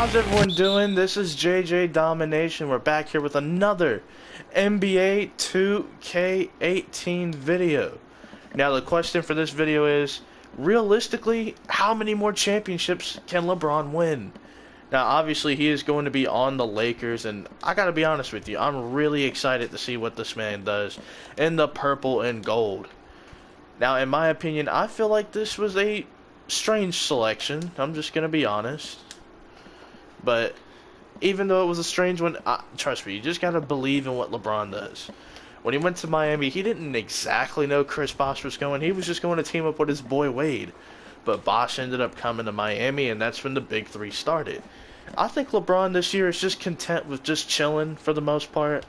How's everyone doing? This is JJ Domination. We're back here with another NBA 2K18 video. Now the question for this video is, realistically, how many more championships can LeBron win? Now obviously he is going to be on the Lakers, and I gotta be honest with you, I'm really excited to see what this man does in the purple and gold. Now in my opinion, I feel like this was a strange selection. I'm just gonna be honest. But even though it was a strange one, trust me, you just gotta believe in what LeBron does. When he went to Miami, he didn't exactly know Chris Bosh was going. He was just going to team up with his boy Wade. But Bosh ended up coming to Miami, and that's when the big three started. I think LeBron this year is just content with just chilling for the most part.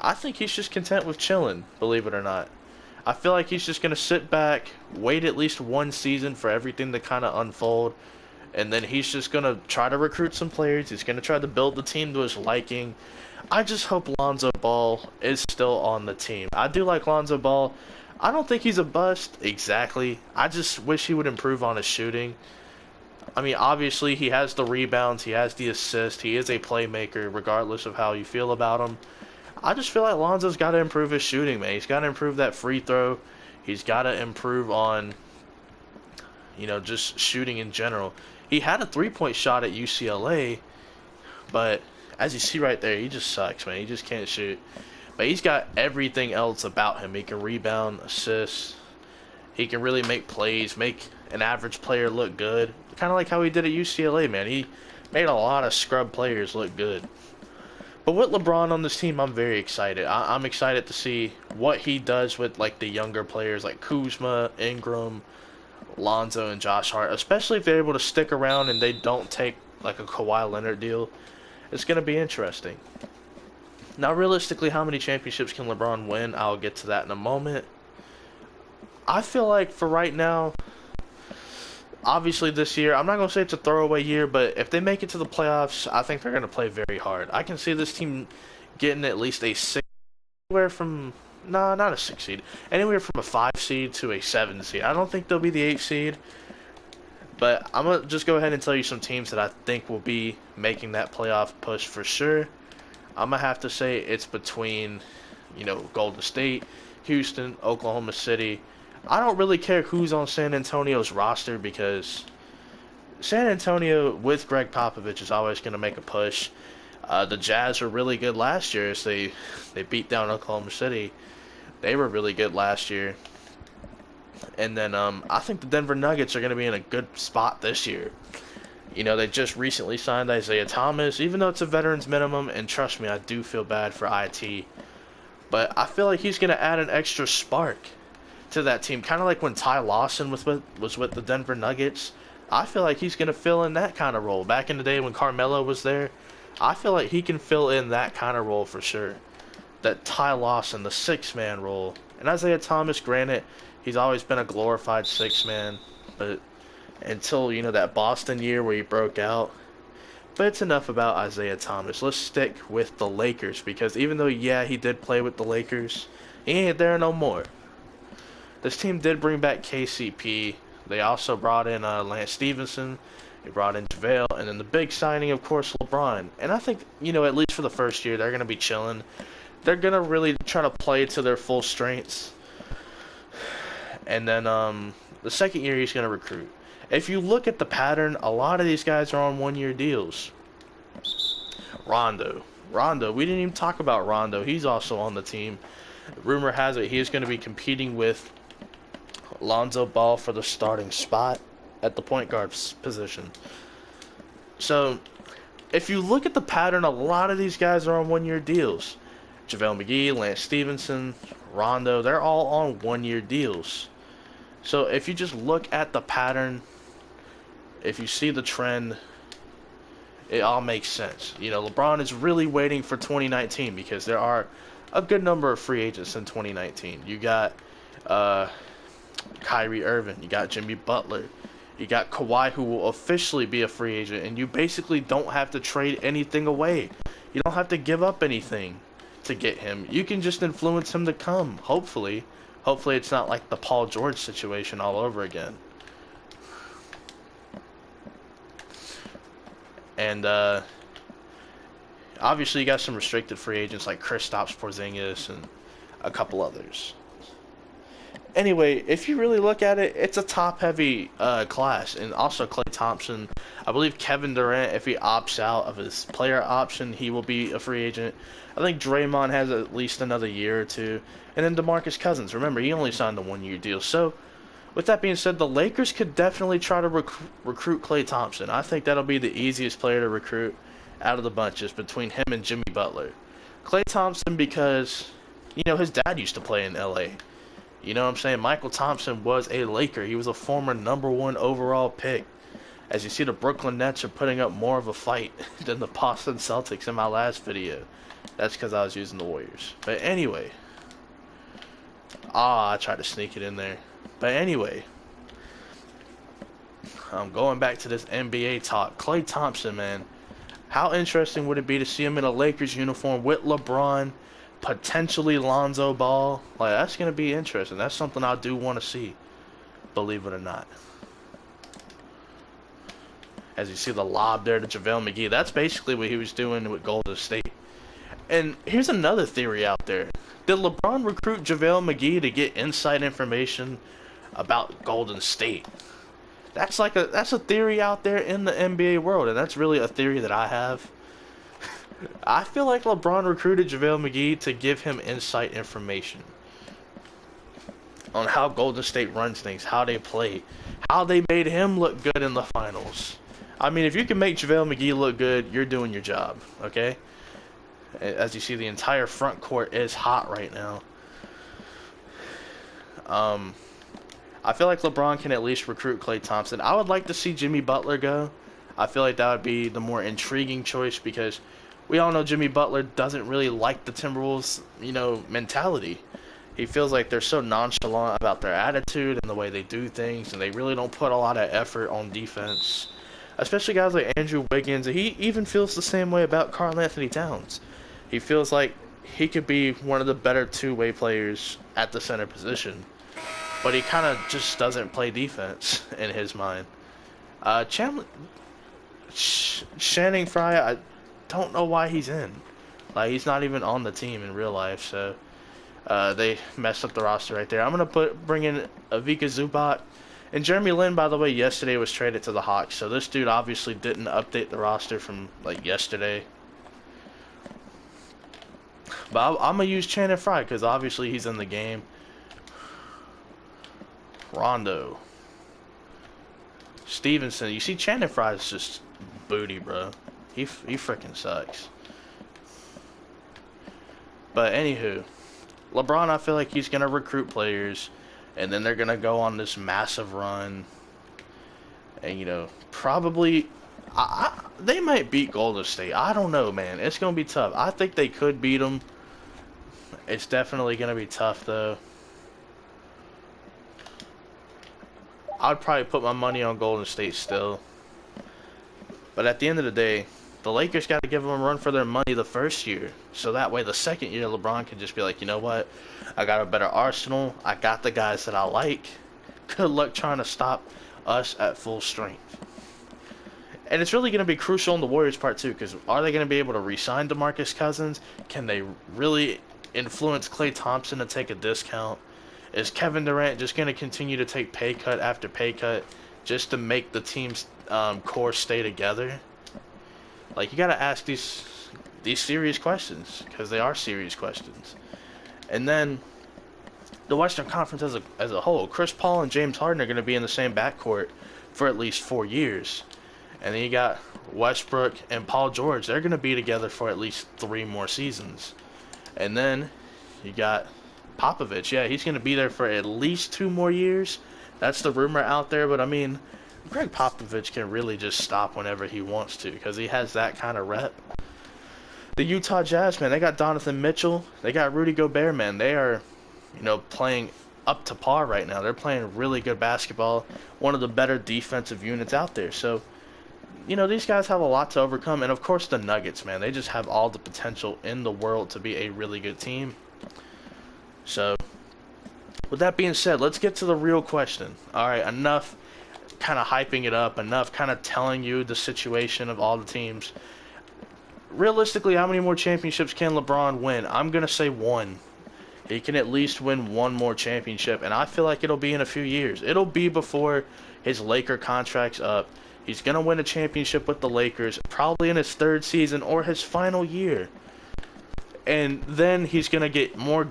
I think he's just content with chilling, believe it or not. I feel like he's just going to sit back, wait at least one season for everything to kind of unfold, and then he's just going to try to recruit some players. He's going to try to build the team to his liking. I just hope Lonzo Ball is still on the team. I do like Lonzo Ball. I don't think he's a bust, exactly. I just wish he would improve on his shooting. I mean, obviously, he has the rebounds, he has the assist, he is a playmaker, regardless of how you feel about him. I just feel like Lonzo's got to improve his shooting, man. He's got to improve that free throw. He's got to improve on, just shooting in general. He had a three-point shot at UCLA, but as you see right there, he just sucks, man. He just can't shoot. But he's got everything else about him. He can rebound, assist. He can really make plays, make an average player look good. Kind of like how he did at UCLA, man. He made a lot of scrub players look good. But with LeBron on this team, I'm very excited. I'm excited to see what he does with like the younger players like Kuzma, Ingram, Lonzo, and Josh Hart. Especially if they're able to stick around and they don't take like a Kawhi Leonard deal. It's going to be interesting. Now, realistically, how many championships can LeBron win? I'll get to that in a moment. I feel like for right now, obviously this year, I'm not going to say it's a throwaway year, but if they make it to the playoffs, I think they're going to play very hard. I can see this team getting at least a 6, anywhere from, not a 6 seed, anywhere from a 5 seed to a 7 seed. I don't think they'll be the 8 seed, but I'm going to just go ahead and tell you some teams that I think will be making that playoff push for sure. I'm going to have to say it's between, Golden State, Houston, Oklahoma City. I don't really care who's on San Antonio's roster because San Antonio with Greg Popovich is always going to make a push. The Jazz were really good last year as they beat down Oklahoma City. They were really good last year. And then I think the Denver Nuggets are going to be in a good spot this year. They just recently signed Isaiah Thomas, even though it's a veteran's minimum, and trust me, I do feel bad for IT. But I feel like he's going to add an extra spark to that team, kind of like when Ty Lawson was with the Denver Nuggets. I feel like he's going to fill in that kind of role. Back in the day when Carmelo was there, I feel like he can fill in that kind of role for sure. That Ty Lawson, the 6-man role. And Isaiah Thomas, granted, he's always been a glorified 6-man, but until, that Boston year where he broke out. But it's enough about Isaiah Thomas. Let's stick with the Lakers, because even though, yeah, he did play with the Lakers, he ain't there no more. This team did bring back KCP. They also brought in Lance Stevenson. They brought in JaVale. And then the big signing, of course, LeBron. And I think, at least for the first year, they're going to be chilling. They're going to really try to play to their full strengths. And then the second year, he's going to recruit. If you look at the pattern, a lot of these guys are on one-year deals. Rondo, we didn't even talk about Rondo. He's also on the team. Rumor has it he is going to be competing with Lonzo Ball for the starting spot at the point guard position. So, if you look at the pattern, a lot of these guys are on one-year deals. JaVale McGee, Lance Stevenson, Rondo, they're all on one-year deals. So, if you just look at the pattern, if you see the trend, it all makes sense. LeBron is really waiting for 2019 because there are a good number of free agents in 2019. You got Kyrie Irving, you got Jimmy Butler, you got Kawhi, who will officially be a free agent, and you basically don't have to trade anything away. You don't have to give up anything to get him. You can just influence him to come, hopefully. Hopefully it's not like the Paul George situation all over again. And obviously you got some restricted free agents like Kristaps Porzingis and a couple others. Anyway, if you really look at it, it's a top-heavy class, and also Klay Thompson. I believe Kevin Durant, if he opts out of his player option, he will be a free agent. I think Draymond has at least another year or two, and then DeMarcus Cousins. Remember, he only signed a one-year deal. So, with that being said, the Lakers could definitely try to recruit Klay Thompson. I think that'll be the easiest player to recruit out of the bunches between him and Jimmy Butler. Klay Thompson because, you know, his dad used to play in L.A. You know what I'm saying? Michael Thompson was a Laker. He was a former #1 overall pick. As you see, the Brooklyn Nets are putting up more of a fight than the Boston Celtics in my last video. That's because I was using the Warriors. But anyway. I tried to sneak it in there. But anyway. I'm going back to this NBA talk. Klay Thompson, man. How interesting would it be to see him in a Lakers uniform with LeBron, potentially Lonzo Ball? Like, that's going to be interesting. That's something I do want to see, believe it or not. As you see the lob there to JaVale McGee, that's basically what he was doing with Golden State. And here's another theory out there. Did LeBron recruit JaVale McGee to get inside information about Golden State? That's a theory out there in the NBA world, and that's really a theory that I have. I feel like LeBron recruited JaVale McGee to give him inside information on how Golden State runs things, how they play, how they made him look good in the finals. I mean, if you can make JaVale McGee look good, you're doing your job, okay? As you see, the entire front court is hot right now. I feel like LeBron can at least recruit Klay Thompson. I would like to see Jimmy Butler go. I feel like that would be the more intriguing choice because we all know Jimmy Butler doesn't really like the Timberwolves, you know, mentality. He feels like they're so nonchalant about their attitude and the way they do things, and they really don't put a lot of effort on defense. Especially guys like Andrew Wiggins. He even feels the same way about Karl Anthony Towns. He feels like he could be one of the better two-way players at the center position. But he kind of just doesn't play defense in his mind. Channing Frye, I don't know why he's in. Like, he's not even on the team in real life, so they messed up the roster right there. I'm going to bring in Ivica Zubac. And Jeremy Lin, by the way, yesterday was traded to the Hawks, so this dude obviously didn't update the roster from, like, yesterday. But I'm going to use Channing Frye because obviously he's in the game. Rondo. Stevenson. You see, Channing Frye is just booty, bro. He freaking sucks. But anywho, LeBron, I feel like he's gonna recruit players, and then they're gonna go on this massive run, and you know, probably they might beat Golden State. I don't know, man. It's gonna be tough. I think they could beat them. It's definitely gonna be tough, though. I'd probably put my money on Golden State still. But at the end of the day, the Lakers got to give them a run for their money the first year. So that way, the second year, LeBron can just be like, you know what? I got a better arsenal. I got the guys that I like. Good luck trying to stop us at full strength. And it's really going to be crucial on the Warriors' part, too. Because are they going to be able to re-sign DeMarcus Cousins? Can they really influence Klay Thompson to take a discount? Is Kevin Durant just going to continue to take pay cut after pay cut just to make the team's core stay together? Like, you got to ask these serious questions because they are serious questions. And then the Western Conference as a whole, Chris Paul and James Harden are going to be in the same backcourt for at least 4 years. And then you got Westbrook and Paul George. They're going to be together for at least 3 more seasons. And then you got Popovich, yeah, he's going to be there for at least 2 more years. That's the rumor out there, but I mean, Greg Popovich can really just stop whenever he wants to because he has that kind of rep. The Utah Jazz, man, they got Donovan Mitchell. They got Rudy Gobert, man. They are, you know, playing up to par right now. They're playing really good basketball, one of the better defensive units out there. So, you know, these guys have a lot to overcome. And, of course, the Nuggets, man, they just have all the potential in the world to be a really good team. So, with that being said, let's get to the real question. All right, enough kind of hyping it up, enough kind of telling you the situation of all the teams. Realistically, how many more championships can LeBron win? I'm going to say one. He can at least win one more championship, and I feel like it'll be in a few years. It'll be before his Laker contract's up. He's going to win a championship with the Lakers, probably in his 3rd season or his final year. And then he's going to get more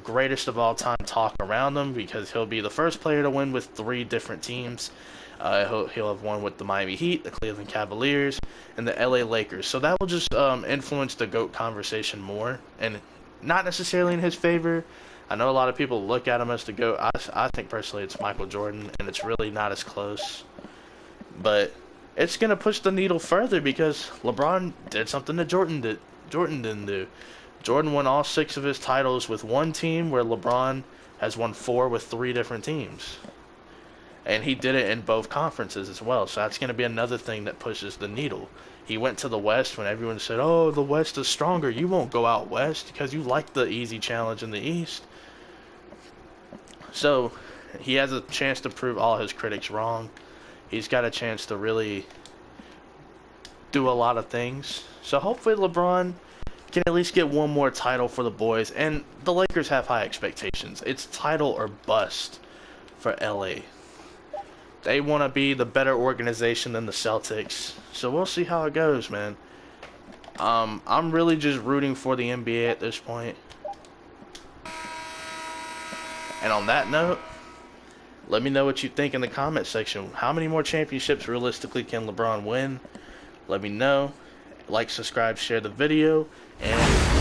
greatest of all time talk around him, because he'll be the first player to win with 3 different teams. He'll have won with the Miami Heat, the Cleveland Cavaliers, and the LA Lakers. So that will just influence the GOAT conversation more, and not necessarily in his favor. I know a lot of people look at him as the GOAT. I think personally it's Michael Jordan, and it's really not as close. But it's going to push the needle further, because LeBron did something that Jordan didn't do. Jordan won all 6 of his titles with one team, where LeBron has won 4 with 3 different teams. And he did it in both conferences as well. So that's going to be another thing that pushes the needle. He went to the West when everyone said, oh, the West is stronger. You won't go out West because you like the easy challenge in the East. So he has a chance to prove all his critics wrong. He's got a chance to really do a lot of things. So hopefully LeBron can at least get one more title for the boys. And the Lakers have high expectations. It's title or bust for LA. They want to be the better organization than the Celtics. So we'll see how it goes, man. I'm really just rooting for the NBA at this point. And on that note, let me know what you think in the comment section. How many more championships realistically can LeBron win? Let me know. Like, subscribe, share the video, and